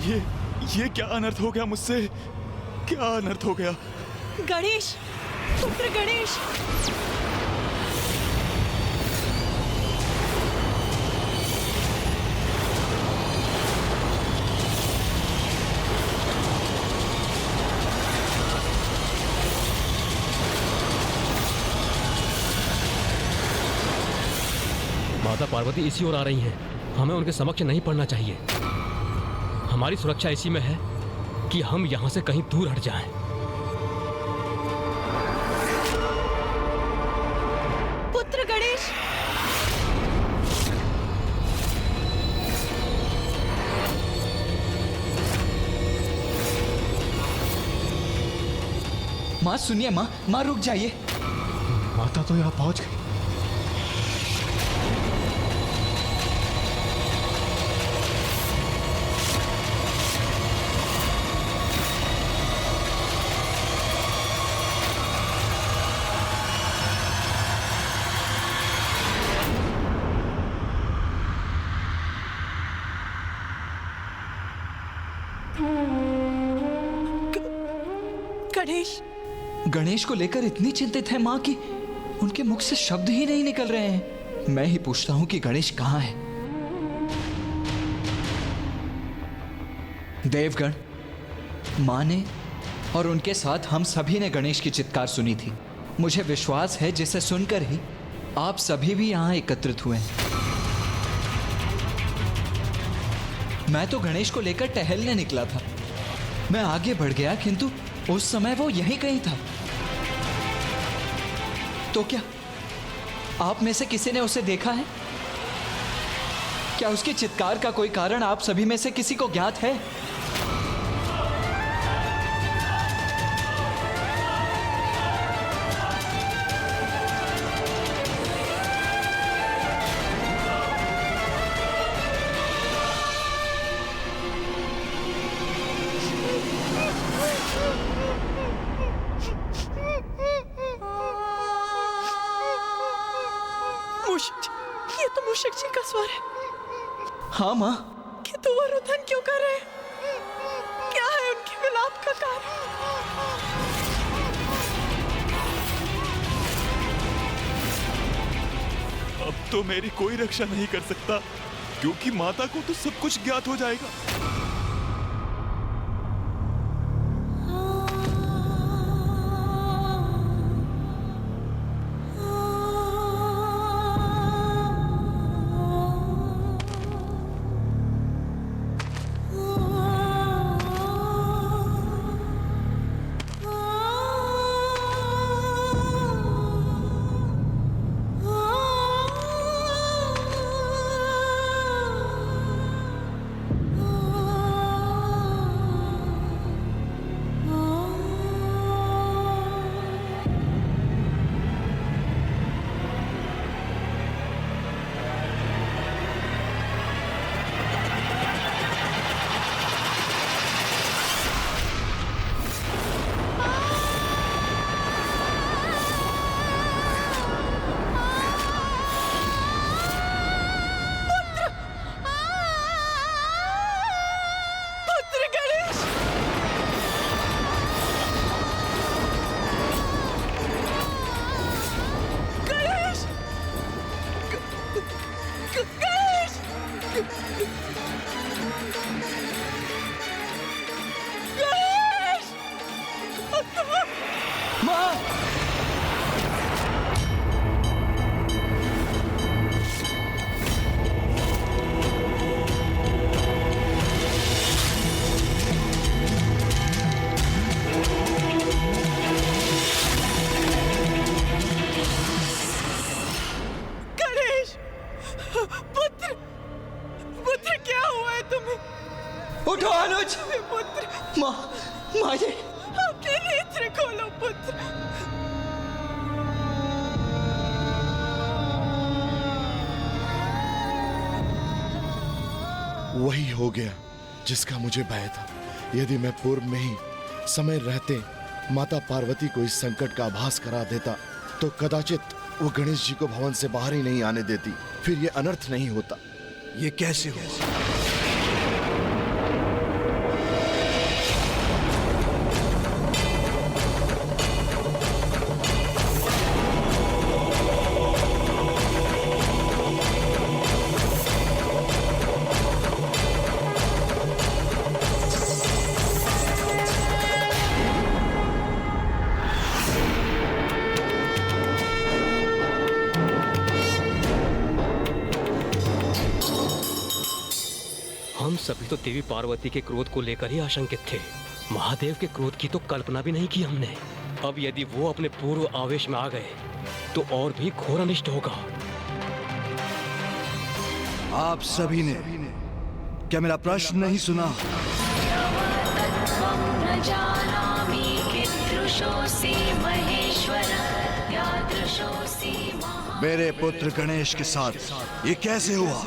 ये क्या अनर्थ हो गया मुझसे? क्या अनर्थ हो गया? गणेश, पुत्र गणेश। माता पार्वती इसी ओर आ रही हैं। हमें उनके समक्ष नहीं पड़ना चाहिए। हमारी सुरक्षा इसी में है कि हम यहां से कहीं दूर हट जाएं। पुत्र गणेश, माँ सुनिए, माँ रुक जाइए। माता तो यहाँ पहुंच गई। गणेश, गणेश को लेकर इतनी चिंतित है माँ कि उनके मुख से शब्द ही नहीं निकल रहे हैं। मैं ही पूछता हूं कि गणेश कहाँ है। देवगण, माँ ने और उनके साथ हम सभी ने गणेश की चित्कार सुनी थी। मुझे विश्वास है जिसे सुनकर ही आप सभी भी यहाँ एकत्रित हुए हैं। मैं तो गणेश को लेकर टहलने निकला था। मैं आगे बढ़ गया किंतु उस समय वो यहीं कहीं था। तो क्या आप में से किसी ने उसे देखा है? क्या उसके चित्कार का कोई कारण आप सभी में से किसी को ज्ञात है? ये तो मूषक जी का स्वर है। हाँ माँ। किंतु वो रुदन क्यों कर रहे हैं? क्या है उनके विलाप का कारण? अब तो मेरी कोई रक्षा नहीं कर सकता, क्योंकि माता को तो सब कुछ ज्ञात हो जाएगा। उठो अनुज। पुत्र, माँ ये अपने नेत्र खोलो पुत्र। वही हो गया जिसका मुझे भय था। यदि मैं पूर्व में ही समय रहते माता पार्वती को इस संकट का आभास करा देता तो कदाचित वो गणेश जी को भवन से बाहर ही नहीं आने देती, फिर ये अनर्थ नहीं होता। ये कैसे हो? हम सभी तो देवी पार्वती के क्रोध को लेकर ही आशंकित थे। महादेव के क्रोध की तो कल्पना भी नहीं की हमने। अब यदि वो अपने पूर्व आवेश में आ गए तो और भी घोर अनिष्ट होगा। आप सभी ने क्या मेरा प्रश्न नहीं सुना? न जानामि कीदृशोऽसि महेश्वर यादृशोऽसि महा। मेरे पुत्र गणेश के साथ ये कैसे हुआ?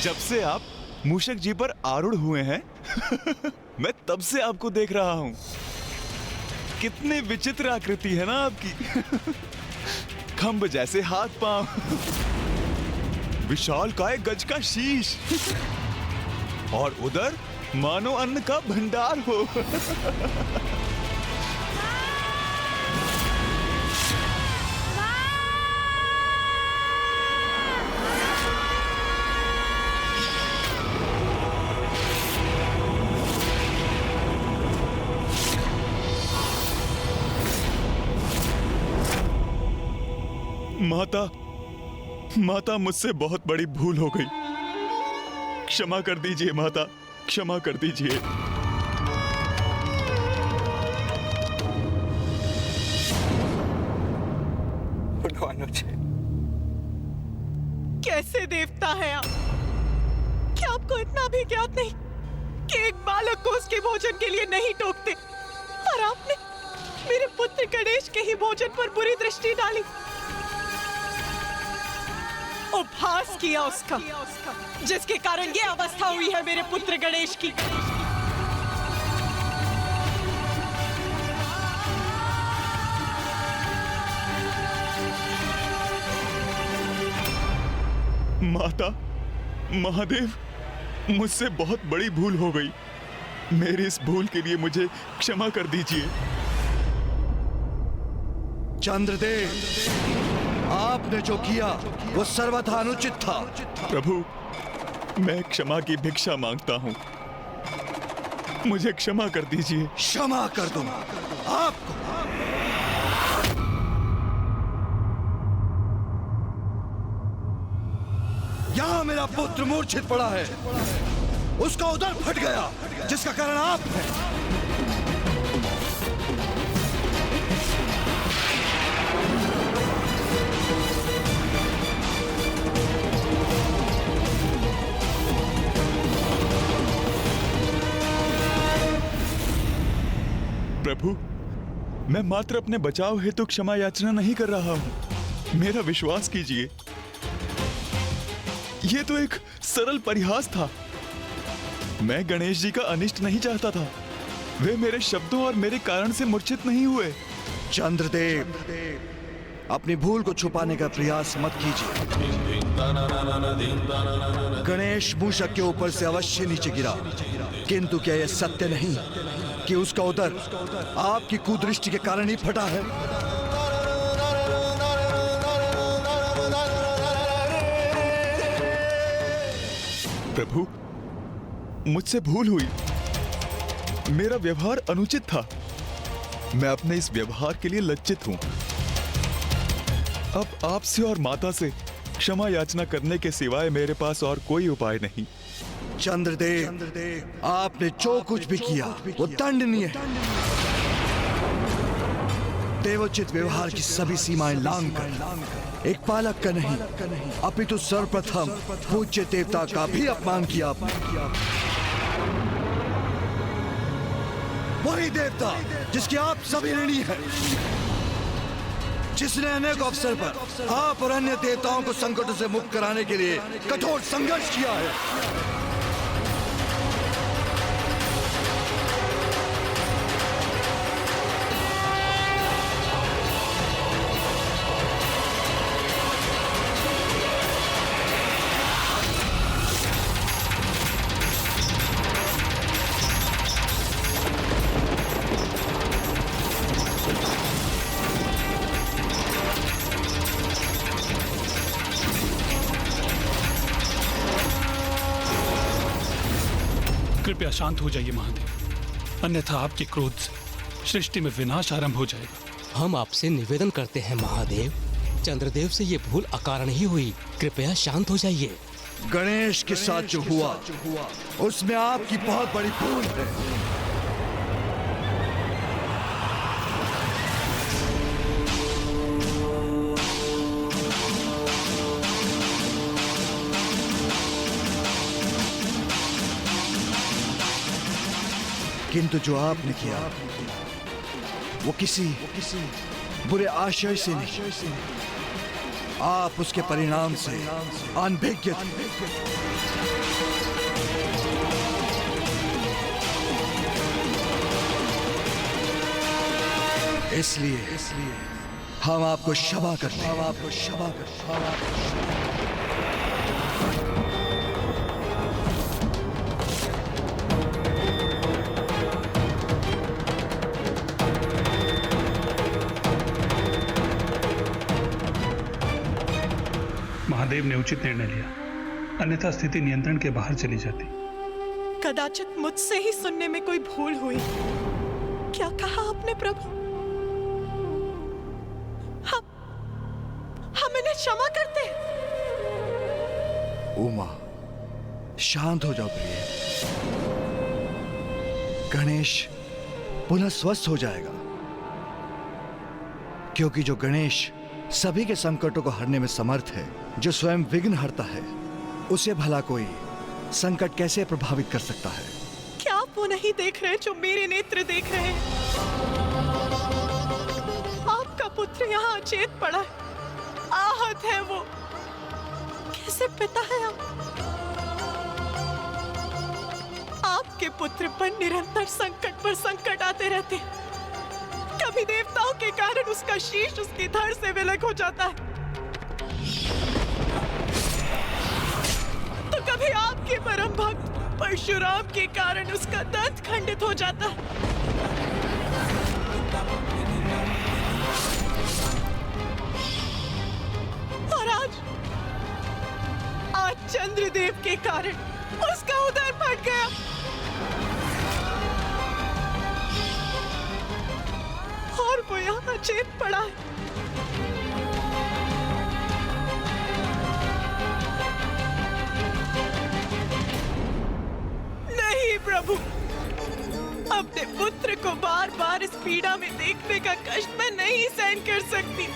जब से आप मूषक जी पर आरूढ़ हुए हैं मैं तब से आपको देख रहा हूं। कितनी विचित्र आकृति है ना आपकी। खंभ जैसे हाथ पांव, विशाल काय गज का शीश और उधर मानो अन्न का भंडार हो। माता मुझसे बहुत बड़ी भूल हो गई। क्षमा कर दीजिए माता, क्षमा कर दीजिए। कैसे देवता है आप? क्या आपको इतना भी ज्ञात नहीं कि एक बालक को उसके भोजन के लिए नहीं टोकते, और आपने मेरे पुत्र गणेश के ही भोजन पर बुरी दृष्टि डाली, उपहास किया उसका, जिसके कारण ये अवस्था हुई है मेरे पुत्र गणेश की। माता, महादेव, मुझसे बहुत बड़ी भूल हो गई। मेरी इस भूल के लिए मुझे क्षमा कर दीजिए। चंद्रदेव, आपने जो किया वो सर्वथा अनुचित था। प्रभु, मैं क्षमा की भिक्षा मांगता हूँ, मुझे क्षमा कर दीजिए। क्षमा कर दूंगा आपको। यहाँ मेरा पुत्र मूर्छित पड़ा है, उसका उदर फट गया, जिसका कारण आप हैं। प्रभु, मैं मात्र अपने बचाव हेतु क्षमा याचना नहीं कर रहा हूं। मेरा विश्वास कीजिए, यह तो एक सरल परिहास था। मैं गणेश जी का अनिष्ट नहीं चाहता था। वे मेरे शब्दों और मेरे कारण से मूर्छित नहीं हुए। चंद्रदेव, अपनी भूल को छुपाने का प्रयास मत कीजिए। गणेश मूषक के ऊपर से अवश्य नीचे गिरा, किंतु क्या यह सत्य नहीं कि उसका उदर आपकी कुदृष्टि के कारण ही फटा है? प्रभु, मुझसे भूल हुई। मेरा व्यवहार अनुचित था। मैं अपने इस व्यवहार के लिए लज्जित हूं। अब आपसे और माता से क्षमा याचना करने के सिवाय मेरे पास और कोई उपाय नहीं। चंद्रदेव, आपने जो कुछ भी किया वो दंडनीय है। देवोचित व्यवहार की सभी सीमाएं लांघकर एक बालक का नहीं अपितु सर्वप्रथम पूज्य देवता का भी अपमान किया आपने। वही देवता जिसके आप सभी ऋणी हैं, जिसने अनेक अवसर पर आप और अन्य देवताओं को संकटों से मुक्त कराने के लिए कठोर संघर्ष किया है। कृपया शांत हो जाइए महादेव, अन्यथा आपके क्रोध से सृष्टि में विनाश आरंभ हो जाएगा। हम आपसे निवेदन करते हैं महादेव, चंद्रदेव से ये भूल अकारण ही हुई, कृपया शांत हो जाइए। गणेश के साथ जो हुआ उसमें आपकी बहुत बड़ी भूल है। किंतु जो आपने किया वो किसी बुरे आशय से नहीं, आप उसके परिणाम से अनभिज्ञ थे। इसलिए हम आपको क्षमा करते हैं। महादेव ने उचित निर्णय लिया, अन्यथा स्थिति नियंत्रण के बाहर चली जाती। कदाचित मुझसे ही सुनने में कोई भूल हुई। क्या कहा आपने प्रभु? हम इन्हें क्षमा करते हैं। उमा, शांत हो जाओ प्रिय। गणेश पुनः स्वस्थ हो जाएगा, क्योंकि जो गणेश सभी के संकटों को हरने में समर्थ है, जो स्वयं विघ्न हरता है, उसे भला कोई संकट कैसे प्रभावित कर सकता है? क्या आप वो नहीं देख रहे जो मेरे नेत्र देख रहे हैं? आपका पुत्र यहाँ अचेत पड़ा है, आहत है वो। कैसे पिता है आप? आपके पुत्र पर निरंतर संकट पर संकट आते रहते हैं। कभी देवताओं के कारण उसका शीश उसकी धड़ से विलग हो जाता है, तो कभी आपके परम भक्त परशुराम के कारण उसका दंत खंडित हो जाता है। और आज चंद्रदेव के कारण उसका उदर फट गया। और वो यहाँ अचेत पड़ा है। नहीं प्रभु, अपने पुत्र को बार बार इस पीड़ा में देखने का कष्ट मैं नहीं सहन कर सकती।